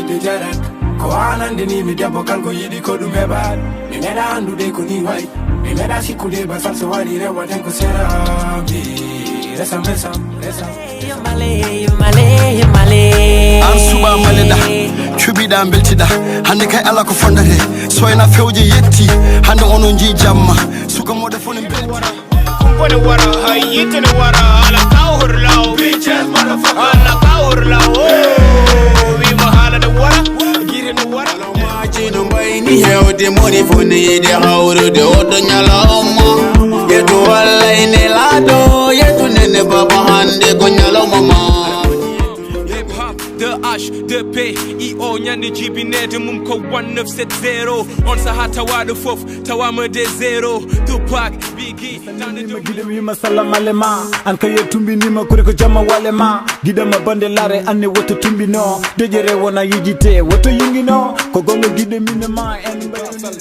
yidde jarat ko anande ni mi debbo kanko yiɗi ko ɗum heɓat mi meeɗa andude ko ni wayi mi meeɗa sikkude basal so wari rewaten ko serami resam an suba maleda cuɓiɗa beltiɗa hande kay ala ko fondate soyna fewje yetti hande onon ji jamma suka mode fo ne belti kumpone wara hay yittene wara ala kawhor law ala kawhor law wima haalade wara girene wara maji no mbayni hewde moni foni yide hawrude oɗo ñalawma yetu walla ine laaɗo yetu nene baba hande ko ñalawma ma de H, de P, I-O, nyande jubbinaadi mum ko 1970 on saha tawaɗo fof tawama de zéro Tupac, Biggie giɗam yima salam alema an ka yettumbinima kuri ko jamma walema giɗama bande laare anne woto tumbino dejere wona yijite woto yingino ko gonga giɗe minema en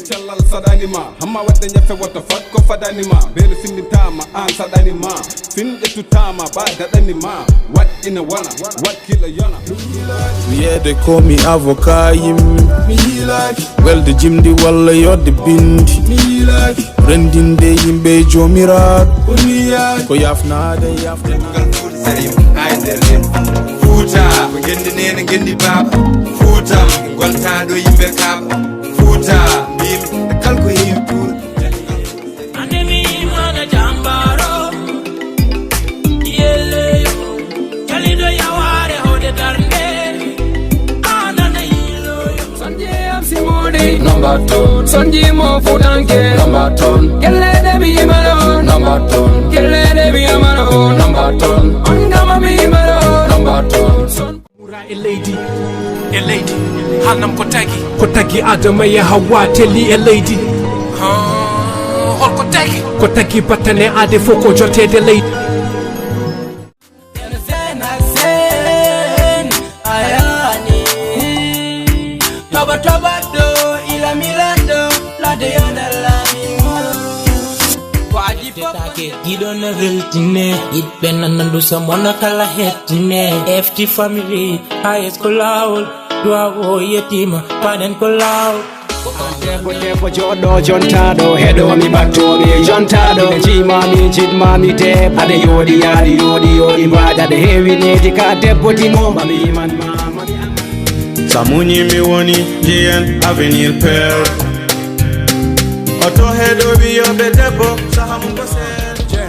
cellal saɗanima hamma wadde ñafe woto fat ko fadanima beele findintama an saɗanima fin ƴettutama ɓa daɗanima wat ina wona wat kila yona wiyede komi avocat yimmi welde jimdi walla yodde bindi rendinde yimɓe jomiraɗo ko yafnade gal fulsarim ayderem fuuta ko gendi nene gendi baba fuuta goltaɗo yimɓe kaaba fuuta mbimi e kalko heewi pour andemi mana jambaro yeleyo kalido yaware hode darnde anana yiloyo sanje am simode number two sanje mo fudanke number two kelede bi maro number two kelede bi maro number two ongama bi maro number two a lady hanam ko tagi adama ya hawa teli a lady hol ko tagi patane ade foko jotede lady Toba do ila milando la de yana la Njiddon na weltine yitɓe nanandu samona kala hettine FT family highest ko lawol duwawo yettima paɗen ko lawol debbo joɗɗo jontaɗo heɗomi battoɓe jontaɗo ɓe jimami jiɗmami deb aɗa yooɗi yaari yooɗi mbaɗi aɗa heewi nedi ka debbo timo mami iman ma samuni mi woni jiyen avenir père oto heɗoɓi yoɓe debbo sahamum ko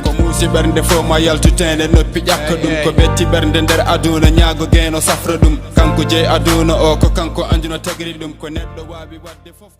ko muusi ɓernde fo ma yaltutende noppi ƴakka ɗum ko betti ɓernde nder aduna ñaago geno safra ɗum kanko jeey aduna o ko kanko anjuno tagiri ɗum ko neɗɗo waawi wadde fof